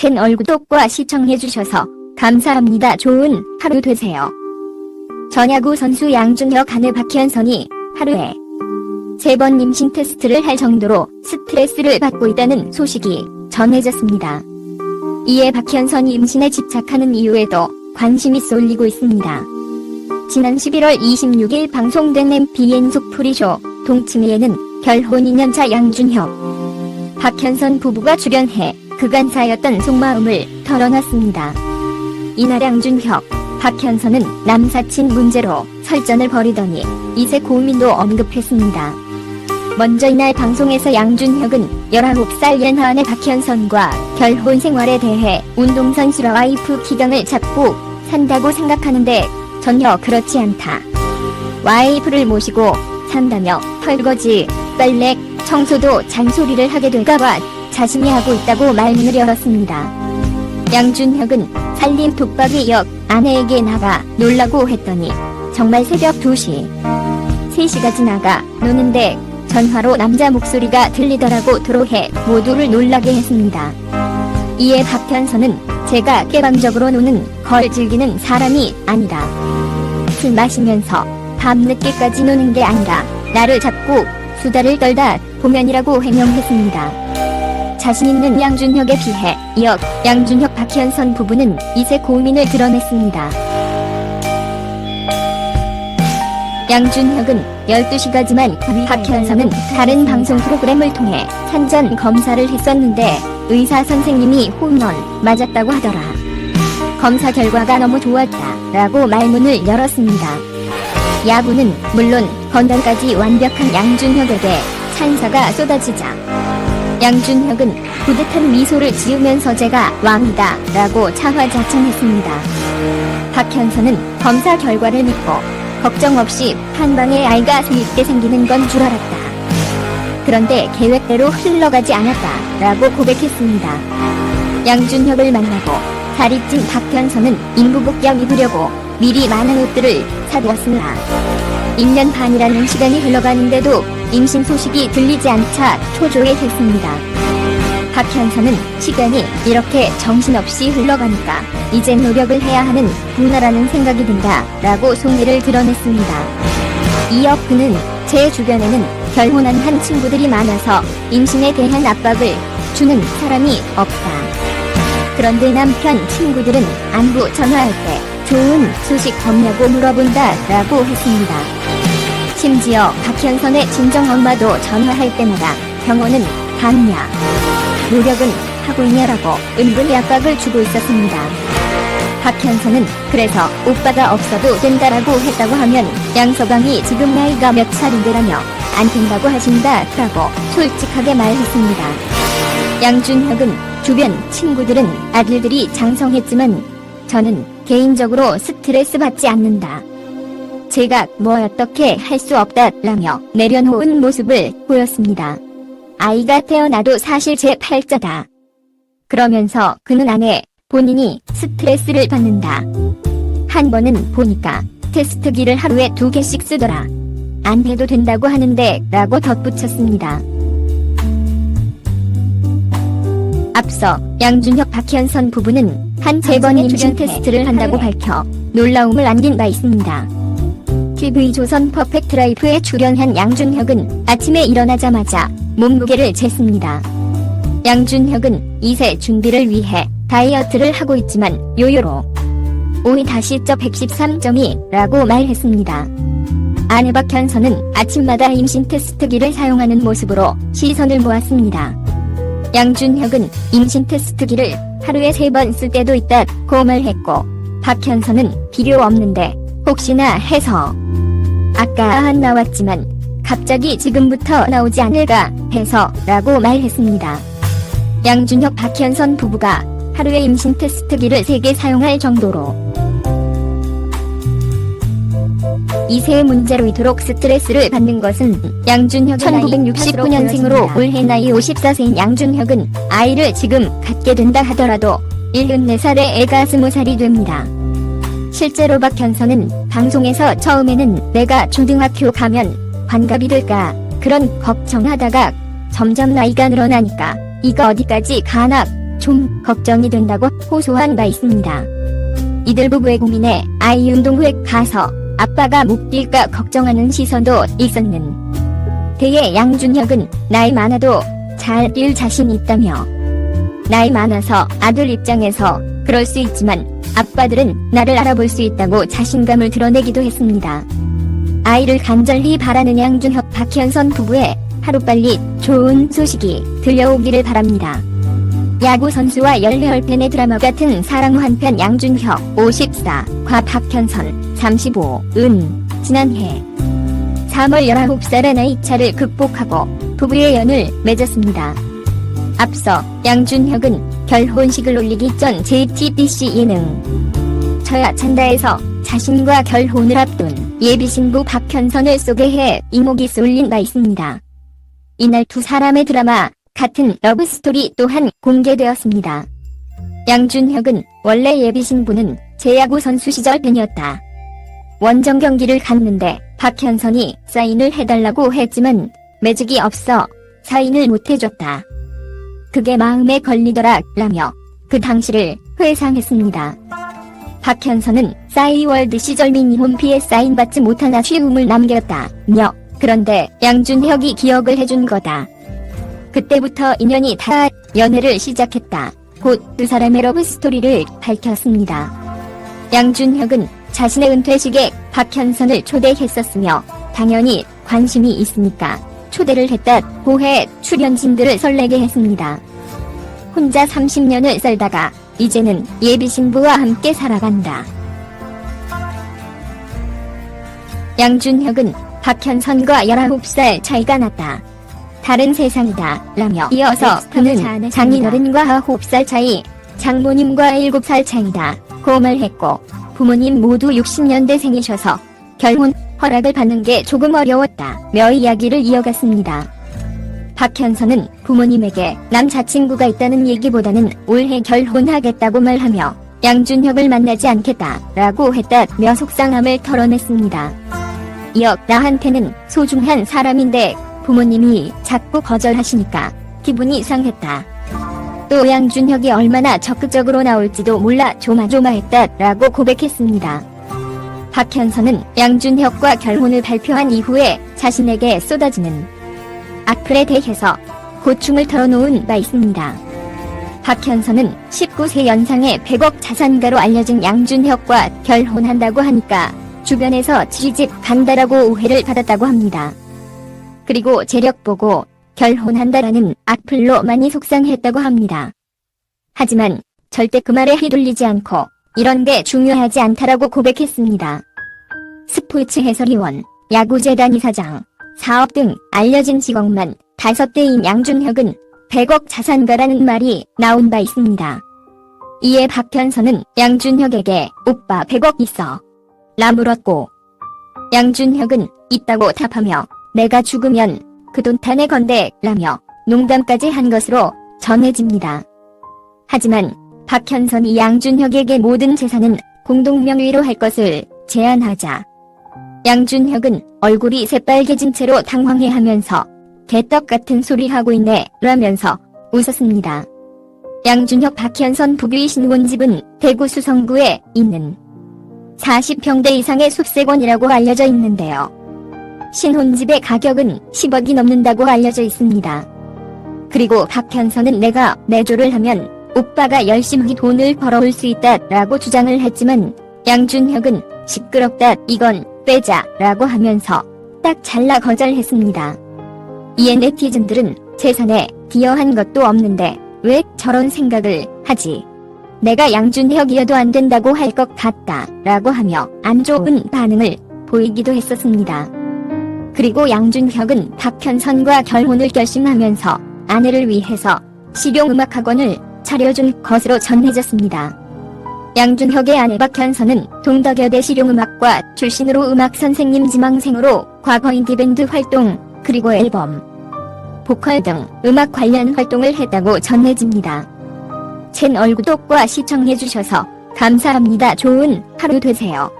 채널 구독과 시청해주셔서 감사합니다. 좋은 하루 되세요. 전야구 선수 양준혁 아내 박현선이 하루에 3번 임신 테스트를 할 정도로 스트레스를 받고 있다는 소식이 전해졌습니다. 이에 박현선이 임신에 집착하는 이유에도 관심이 쏠리고 있습니다. 지난 11월 26일 방송된 MBN 속풀이쇼 동치미에는 결혼 2년차 양준혁, 박현선 부부가 출연해 그간 쌓였던 속마음을 털어놨습니다. 이날 양준혁, 박현선은 남사친 문제로 설전을 벌이더니 이세 고민도 언급했습니다. 먼저 이날 방송에서 양준혁은 19살 연하 아내 박현선과 결혼 생활에 대해 운동선수라 와이프 기강을 잡고 산다고 생각하는데 전혀 그렇지 않다. 와이프를 모시고 산다며 설거지, 빨래, 청소도 잔소리를 하게 될까봐 자신이 하고 있다고 말문을 열었습니다. 양준혁은 살림 독박이 역 아내에게 나가 놀라고 했더니 정말 새벽 2시, 3시까지 나가 노는데 전화로 남자 목소리가 들리더라고 토로해 모두를 놀라게 했습니다. 이에 박현선은 제가 깨방적으로 노는 걸 즐기는 사람이 아니다. 술 마시면서 밤늦게까지 노는 게 아니라 나를 잡고 수다를 떨다 보면이라고 해명했습니다. 자신 있는 양준혁에 비해 이어 양준혁 박현선 부부는 이세 고민을 드러냈습니다. 양준혁은 12시까지만, 박현선은 다른 방송 프로그램을 통해 산전 검사를 했었는데 의사 선생님이 홈런 맞았다고 하더라. 검사 결과가 너무 좋았다 라고 말문을 열었습니다. 야구는 물론 건강까지 완벽한 양준혁에게 찬사가 쏟아지자 양준혁은 뿌듯한 미소를 지으면서 제가 왕이다 라고 자화자찬했습니다. 박현선은 검사 결과를 믿고 걱정 없이 한 방에 아이가 수있게 생기는 건 줄 알았다. 그런데 계획대로 흘러가지 않았다 라고 고백했습니다. 양준혁을 만나고 살이 찐 박현선은 인부복양 입으려고 미리 많은 옷들을 사두었으나 1년 반이라는 시간이 흘러가는데도 임신 소식이 들리지 않자 초조해했습니다. 박현선은 시간이 이렇게 정신없이 흘러가니까 이제 노력을 해야 하는 구나라는 생각이 든다 라고 소매를 드러냈습니다. 이어 그는 제 주변에는 결혼한 한 친구들이 많아서 임신에 대한 압박을 주는 사람이 없다. 그런데 남편 친구들은 안부 전화할 때 좋은 소식 없냐고 물어본다 라고 했습니다. 심지어 박현선의 친정엄마도 전화할 때마다 병원은 갔냐, 노력은 하고 있냐라고 은근히 압박을 주고 있었습니다. 박현선은 그래서 오빠가 없어도 된다라고 했다고 하면 양서방이 지금 나이가 몇 살인데라며 안 된다고 하신다 라고 솔직하게 말했습니다. 양준혁은 주변 친구들은 아들들이 장성했지만 저는 개인적으로 스트레스 받지 않는다. 제가 뭐 어떻게 할 수 없다 라며 내려놓은 모습을 보였습니다. 아이가 태어나도 사실 제 팔자다. 그러면서 그는 아내 본인이 스트레스를 받는다. 한 번은 보니까 테스트기를 하루에 2개씩 쓰더라. 안 해도 된다고 하는데 라고 덧붙였습니다. 앞서 양준혁 박현선 부부는 한 3번 임신 테스트를 한다고 밝혀 놀라움을 안긴 바 있습니다. TV조선 퍼펙트 라이프에 출연한 양준혁은 아침에 일어나자마자 몸무게를 쟀습니다. 양준혁은 2세 준비를 위해 다이어트를 하고 있지만 요요로 5위 다시 쪄 113.2 라고 말했습니다. 아내 박현선은 아침마다 임신 테스트기를 사용하는 모습으로 시선을 모았습니다. 양준혁은 임신 테스트기를 하루에 3번 쓸 때도 있다고 말했고 박현선은 필요 없는데 혹시나 해서 아까 안 나왔지만 갑자기 지금부터 나오지 않을까 해서 라고 말했습니다. 양준혁 박현선 부부가 하루에 임신 테스트기를 3개 사용할 정도로 2세의 문제로 이토록 스트레스를 받는 것은 양준혁 1969년생으로 올해 나이 54세인 양준혁은 아이를 지금 갖게 된다 하더라도 74살에 애가 20살이 됩니다. 실제로 박현선은 방송에서 처음에는 내가 초등학교 가면 환갑이 될까 그런 걱정하다가 점점 나이가 늘어나니까 이거 어디까지 가나 좀 걱정이 된다고 호소한 바 있습니다. 이들 부부의 고민에 아이 운동 후에 가서 아빠가 못 뛸까 걱정하는 시선도 있었는 데에 양준혁은 나이 많아도 잘 뛸 자신이 있다며, 나이 많아서 아들 입장에서 그럴 수 있지만 아빠들은 나를 알아볼 수 있다고 자신감을 드러내기도 했습니다. 아이를 간절히 바라는 양준혁 박현선 부부의 하루빨리 좋은 소식이 들려오기를 바랍니다. 야구 선수와 열혈팬의 드라마 같은 사랑 한편 양준혁 54과 박현선 35은 지난해 3월 19살의 나이차를 극복하고 부부의 연을 맺었습니다. 앞서 양준혁은 결혼식을 올리기 전 JTBC 예능 저야 찬다에서 자신과 결혼을 앞둔 예비신부 박현선을 소개해 이목이 쏠린 바 있습니다. 이날 두 사람의 드라마 같은 러브스토리 또한 공개되었습니다. 양준혁은 원래 예비신부는 제야구 선수 시절 팬이었다. 원정 경기를 갔는데 박현선이 사인을 해달라고 했지만 매직이 없어 사인을 못해줬다. 그게 마음에 걸리더라 라며 그 당시를 회상했습니다. 박현선은 싸이월드 시절 미니홈피에 사인받지 못한 아쉬움을 남겼다며, 그런데 양준혁이 기억을 해준 거다. 그때부터 인연이 닿아 연애를 시작했다. 곧 두 사람의 러브스토리를 밝혔습니다. 양준혁은 자신의 은퇴식에 박현선을 초대했었으며 당연히 관심이 있으니까 초대를 했다고 해 출연진들을 설레게 했습니다. 혼자 30년을 살다가 이제는 예비신부와 함께 살아간다. 양준혁은 박현선과 19살 차이가 났다. 다른 세상이다 라며 이어서 그는 장인어른과 9살 차이, 장모님과 7살 차이다 고 말했고, 부모님 모두 60년대생이셔서 결혼 허락을 받는 게 조금 어려웠다며 이야기를 이어갔습니다. 박현선은 부모님에게 남자친구가 있다는 얘기보다는 올해 결혼하겠다고 말하며 양준혁을 만나지 않겠다라고 했다며 속상함을 털어냈습니다. 이어 나한테는 소중한 사람인데 부모님이 자꾸 거절하시니까 기분이 상했다. 또 양준혁이 얼마나 적극적으로 나올지도 몰라 조마조마했다라고 고백했습니다. 박현선은 양준혁과 결혼을 발표한 이후에 자신에게 쏟아지는 악플에 대해서 고충을 털어놓은 바 있습니다. 박현선은 19세 연상의 100억 자산가로 알려진 양준혁과 결혼한다고 하니까 주변에서 시집 간다라고 오해를 받았다고 합니다. 그리고 재력 보고 결혼한다라는 악플로 많이 속상했다고 합니다. 하지만 절대 그 말에 휘둘리지 않고 이런 게 중요하지 않다라고 고백했습니다. 스포츠 해설위원, 야구재단 이사장, 사업 등 알려진 직업만 5대인 양준혁은 100억 자산가라는 말이 나온 바 있습니다. 이에 박현선은 양준혁에게 오빠 100억 있어? 라 물었고, 양준혁은 있다고 답하며 내가 죽으면 그 돈 다 내 건데 라며 농담까지 한 것으로 전해집니다. 하지만 박현선이 양준혁에게 모든 재산은 공동명의로 할 것을 제안하자 양준혁은 얼굴이 새빨개진 채로 당황해하면서 개떡 같은 소리 하고 있네 라면서 웃었습니다. 양준혁 박현선 부부의 신혼집은 대구 수성구에 있는 40평대 이상의 숲세권이라고 알려져 있는데요. 신혼집의 가격은 10억이 넘는다고 알려져 있습니다. 그리고 박현선은 내가 내조를 하면 오빠가 열심히 돈을 벌어올 수 있다라고 주장을 했지만 양준혁은 시끄럽다, 이건 빼자 라고 하면서 딱 잘라 거절했습니다. 이에 네티즌들은 재산에 기여한 것도 없는데 왜 저런 생각을 하지? 내가 양준혁이어도 안 된다고 할 것 같다 라고 하며 안 좋은 반응을 보이기도 했었습니다. 그리고 양준혁은 박현선과 결혼을 결심하면서 아내를 위해서 실용음악학원을 차려준 것으로 전해졌습니다. 양준혁의 아내 박현선은 동덕여대 실용음악과 출신으로 음악선생님 지망생으로 과거 인디밴드 활동, 그리고 앨범, 보컬 등 음악 관련 활동을 했다고 전해집니다. 채널 구독과 시청해주셔서 감사합니다. 좋은 하루 되세요.